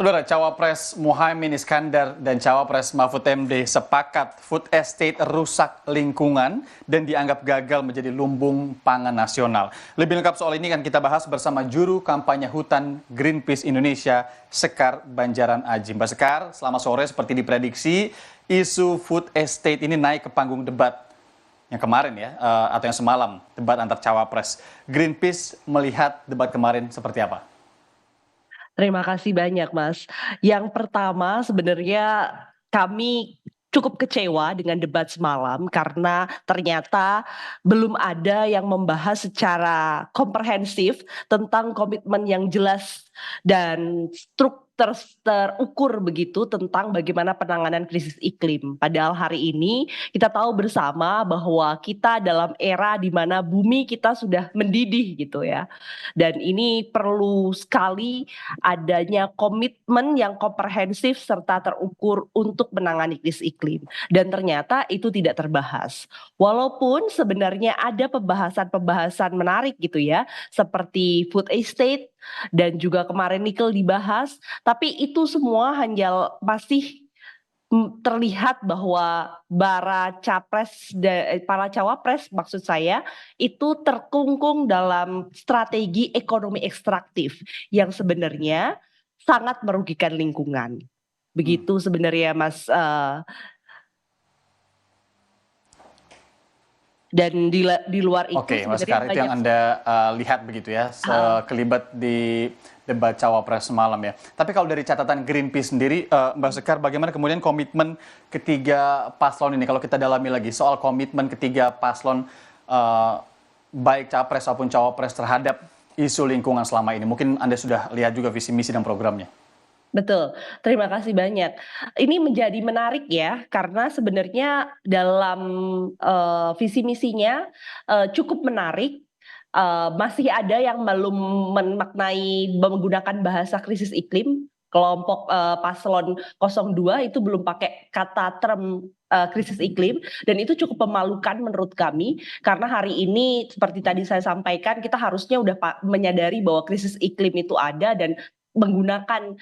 Saudara, Cawapres Muhaimin Iskandar dan Cawapres Mahfud MD sepakat food estate rusak lingkungan dan dianggap gagal menjadi lumbung pangan nasional. Lebih lengkap soal ini kan kita bahas bersama juru kampanye hutan Greenpeace Indonesia, Sekar Banjaran Aji. Mbak Sekar, selamat sore. Seperti diprediksi, isu food estate ini naik ke panggung debat yang kemarin ya, atau yang semalam, debat antar Cawapres. Greenpeace melihat debat kemarin seperti apa? Terima kasih banyak, Mas. Yang pertama, sebenarnya kami cukup kecewa dengan debat semalam karena ternyata belum ada yang membahas secara komprehensif tentang komitmen yang jelas dan terukur begitu tentang bagaimana penanganan krisis iklim. Padahal hari ini kita tahu bersama bahwa kita dalam era di mana bumi kita sudah mendidih gitu ya. Dan ini perlu sekali adanya komitmen yang komprehensif serta terukur untuk menangani krisis iklim. Dan ternyata itu tidak terbahas. Walaupun sebenarnya ada pembahasan-pembahasan menarik gitu ya, seperti food estate dan juga kemarin nikel dibahas, tapi itu semua hanya masih terlihat bahwa para cawapres maksud saya itu terkungkung dalam strategi ekonomi ekstraktif yang sebenarnya sangat merugikan lingkungan. Begitu sebenarnya Mas. Dan di luar itu Oke, Mas sebenarnya Sekar, itu yang banyak. Anda lihat begitu ya, sekelibat di debat Cawapres semalam ya. Tapi kalau dari catatan Greenpeace sendiri, Mbak Sekar, bagaimana kemudian komitmen ketiga paslon ini? Kalau kita dalami lagi soal komitmen ketiga paslon, baik Capres maupun Cawapres terhadap isu lingkungan selama ini. Mungkin Anda sudah lihat juga visi misi dan programnya. Betul, terima kasih banyak. Ini menjadi menarik ya, karena sebenarnya dalam visi misinya cukup menarik. Masih ada yang belum memaknai menggunakan bahasa krisis iklim. Kelompok paslon 02 itu belum pakai kata term krisis iklim, dan itu cukup memalukan menurut kami karena hari ini seperti tadi saya sampaikan kita harusnya udah menyadari bahwa krisis iklim itu ada dan menggunakan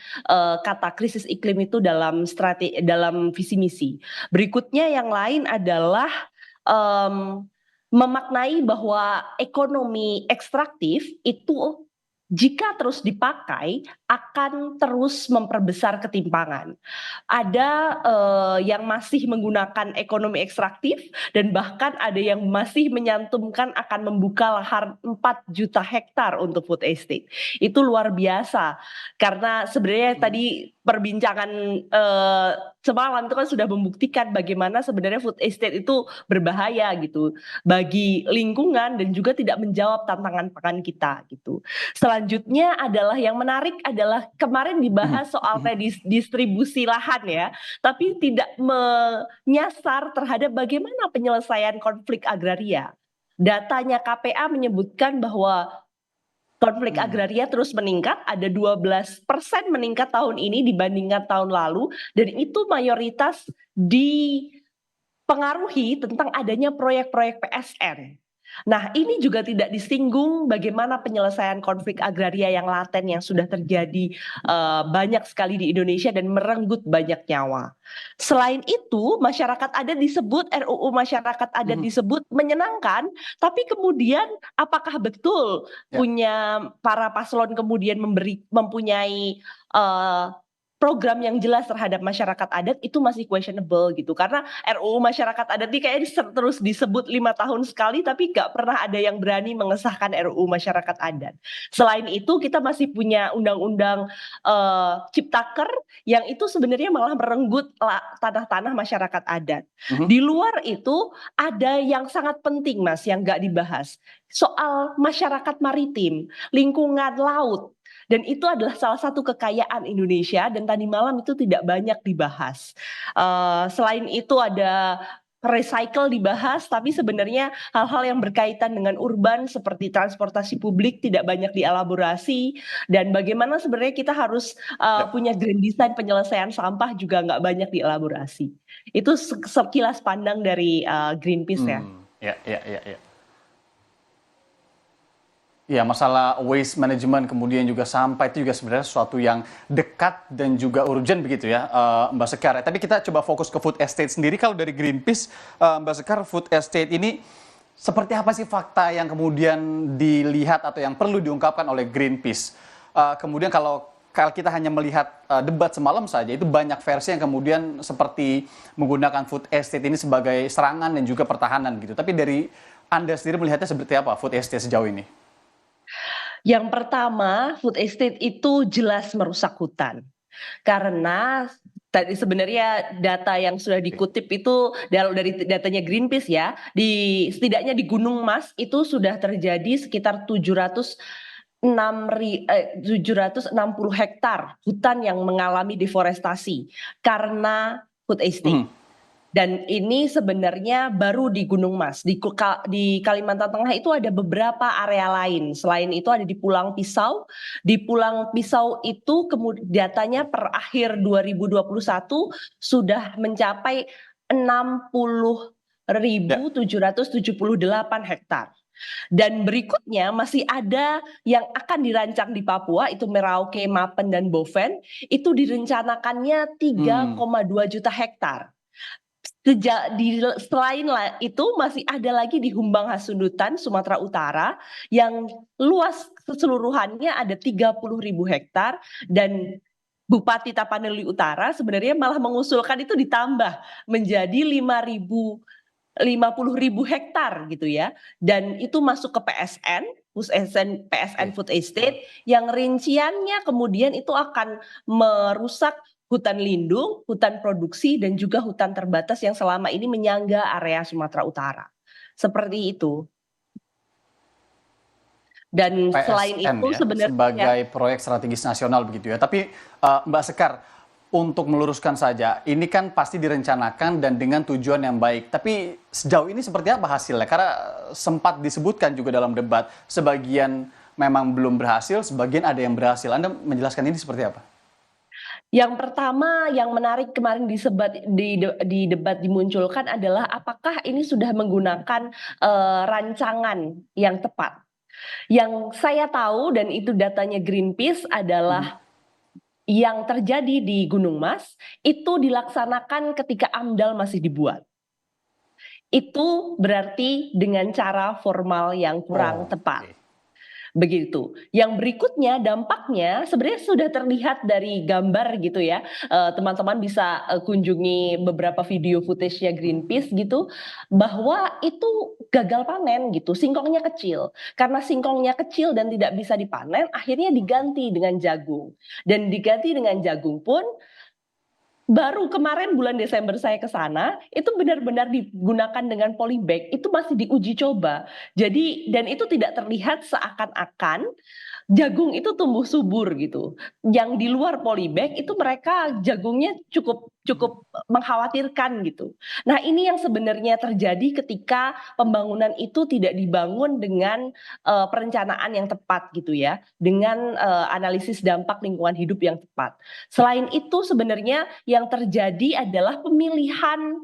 kata krisis iklim itu dalam visi misi. Berikutnya yang lain adalah memaknai bahwa ekonomi ekstraktif itu jika terus dipakai akan terus memperbesar ketimpangan. Ada yang masih menggunakan ekonomi ekstraktif dan bahkan ada yang masih menyantumkan akan membuka lahan 4 juta hektar untuk food estate. Itu luar biasa karena sebenarnya tadi perbincangan semalam itu kan sudah membuktikan bagaimana sebenarnya food estate itu berbahaya gitu bagi lingkungan dan juga tidak menjawab tantangan pangan kita gitu. Selanjutnya adalah yang menarik adalah kemarin dibahas soal redistribusi lahan ya, tapi tidak menyasar terhadap bagaimana penyelesaian konflik agraria. Datanya KPA menyebutkan bahwa konflik agraria terus meningkat, ada 12% meningkat tahun ini dibandingkan tahun lalu, dan itu mayoritas dipengaruhi tentang adanya proyek-proyek PSN. Nah, ini juga tidak disinggung bagaimana penyelesaian konflik agraria yang laten yang sudah terjadi banyak sekali di Indonesia dan merenggut banyak nyawa. Selain itu, masyarakat adat disebut RUU masyarakat adat disebut menyenangkan, tapi kemudian apakah betul punya para paslon kemudian mempunyai program yang jelas terhadap masyarakat adat itu masih questionable gitu, karena RUU masyarakat adat ini kayaknya terus disebut 5 tahun sekali tapi gak pernah ada yang berani mengesahkan RUU masyarakat adat. Selain itu kita masih punya undang-undang Ciptaker yang itu sebenarnya malah merenggut tanah-tanah masyarakat adat. Di luar itu ada yang sangat penting Mas yang gak dibahas, soal masyarakat maritim, lingkungan laut. Dan itu adalah salah satu kekayaan Indonesia dan tadi malam itu tidak banyak dibahas. Selain itu ada recycle dibahas, tapi sebenarnya hal-hal yang berkaitan dengan urban seperti transportasi publik tidak banyak dielaborasi, dan bagaimana sebenarnya kita harus punya grand design penyelesaian sampah juga nggak banyak dielaborasi. Itu sekilas pandang dari Greenpeace ya. Ya, ya, ya, ya. Ya, masalah waste management kemudian juga sampah itu juga sebenarnya sesuatu yang dekat dan juga urgent begitu ya, Mbak Sekar. Tapi kita coba fokus ke food estate sendiri. Kalau dari Greenpeace, Mbak Sekar, food estate ini seperti apa sih fakta yang kemudian dilihat atau yang perlu diungkapkan oleh Greenpeace? Kemudian kalau kita hanya melihat debat semalam saja, itu banyak versi yang kemudian seperti menggunakan food estate ini sebagai serangan dan juga pertahanan gitu. Tapi dari Anda sendiri melihatnya seperti apa food estate sejauh ini? Yang pertama, food estate itu jelas merusak hutan. Karena tadi sebenarnya data yang sudah dikutip itu dari datanya Greenpeace ya, setidaknya di Gunung Mas itu sudah terjadi sekitar 760 hektar hutan yang mengalami deforestasi karena food estate. Mhm. Dan ini sebenarnya baru di Gunung Mas. Di Kalimantan Tengah itu ada beberapa area lain. Selain itu ada di Pulang Pisau. Di Pulang Pisau itu datanya per akhir 2021 sudah mencapai Ya. 60.778 hektar. Dan berikutnya masih ada yang akan dirancang di Papua, itu Merauke, Mapen, dan Boven. Itu direncanakannya Hmm. 3,2 juta hektar. Selain itu masih ada lagi di Humbang Hasundutan, Sumatera Utara, yang luas keseluruhannya ada 30.000 hektar, dan Bupati Tapanuli Utara sebenarnya malah mengusulkan itu ditambah menjadi 50.000 hektar gitu ya, dan itu masuk ke PSN, PSN Oke. Food Estate, yang rinciannya kemudian itu akan merusak hutan lindung, hutan produksi, dan juga hutan terbatas yang selama ini menyangga area Sumatera Utara. Seperti itu. Dan selain PSN itu ya, sebenarnya sebagai proyek strategis nasional begitu ya. Tapi Mbak Sekar, untuk meluruskan saja, ini kan pasti direncanakan dan dengan tujuan yang baik. Tapi sejauh ini seperti apa hasilnya? Karena sempat disebutkan juga dalam debat, sebagian memang belum berhasil, sebagian ada yang berhasil. Anda menjelaskan ini seperti apa? yang pertama yang menarik kemarin di debat dimunculkan adalah apakah ini sudah menggunakan rancangan yang tepat. Yang saya tahu dan itu datanya Greenpeace Mhm. adalah yang terjadi di Gunung Mas itu dilaksanakan ketika AMDAL masih dibuat. Itu berarti dengan cara formal yang kurang Oh, tepat. oke. Begitu. Yang berikutnya dampaknya sebenarnya sudah terlihat dari gambar gitu ya. Teman-teman bisa kunjungi beberapa video footage-nya Greenpeace gitu, bahwa itu gagal panen gitu, singkongnya kecil. Karena singkongnya kecil dan tidak bisa dipanen, akhirnya diganti dengan jagung. Dan diganti dengan jagung pun baru kemarin bulan Desember saya ke sana, itu benar-benar digunakan dengan polybag, itu masih diuji coba. Jadi dan itu tidak terlihat seakan-akan jagung itu tumbuh subur gitu. Yang di luar polybag itu mereka jagungnya cukup cukup mengkhawatirkan gitu. Nah, ini yang sebenarnya terjadi ketika pembangunan itu tidak dibangun dengan perencanaan yang tepat gitu ya, dengan analisis dampak lingkungan hidup yang tepat. Selain itu sebenarnya yang terjadi adalah pemilihan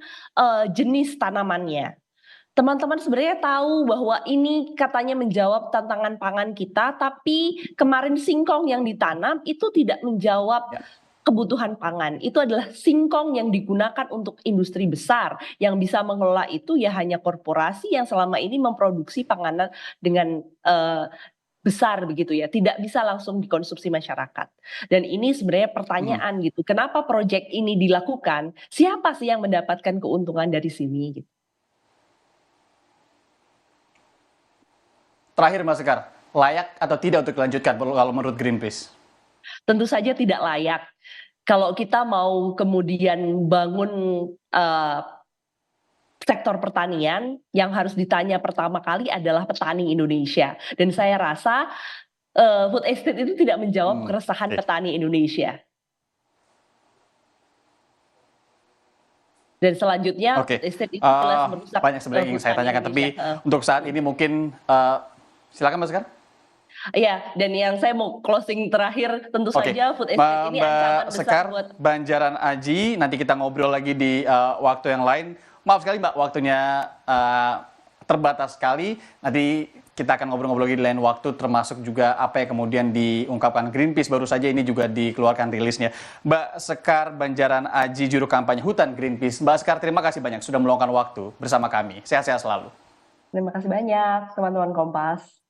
jenis tanamannya. Teman-teman sebenarnya tahu bahwa ini katanya menjawab tantangan pangan kita, tapi kemarin singkong yang ditanam itu tidak menjawab Ya. kebutuhan pangan. Itu adalah singkong yang digunakan untuk industri besar, yang bisa mengelola itu ya hanya korporasi yang selama ini memproduksi panganan dengan besar begitu ya, tidak bisa langsung dikonsumsi masyarakat. Dan ini sebenarnya Mhm. pertanyaan gitu, kenapa proyek ini dilakukan? Siapa sih yang mendapatkan keuntungan dari sini? Gitu. Terakhir Mas Sekar, layak atau tidak untuk dilanjutkan kalau menurut Greenpeace? Tentu saja tidak layak. Kalau kita mau kemudian bangun sektor pertanian, yang harus ditanya pertama kali adalah petani Indonesia. Dan saya rasa food estate itu tidak menjawab keresahan Oke. petani Indonesia. Dan selanjutnya food Oke, estate itu jelas merusak banyak sebenarnya yang ingin saya hutan tanyakan, Indonesia. tapi untuk saat ini mungkin silakan Mas Sekar. Iya, dan yang saya mau closing terakhir, tentu Oke, saja food estate ini ancaman Mbak besar Sekar, buat. Banjaran Aji, nanti kita ngobrol lagi di waktu yang lain. Maaf sekali Mbak, waktunya terbatas sekali. Nanti kita akan ngobrol-ngobrol lagi di lain waktu, termasuk juga apa yang kemudian diungkapkan Greenpeace. Baru saja ini juga dikeluarkan rilisnya. Mbak Sekar Banjaran Aji, juru kampanye hutan Greenpeace. Mbak Sekar, terima kasih banyak sudah meluangkan waktu bersama kami. Sehat-sehat selalu. Terima kasih banyak teman-teman Kompas.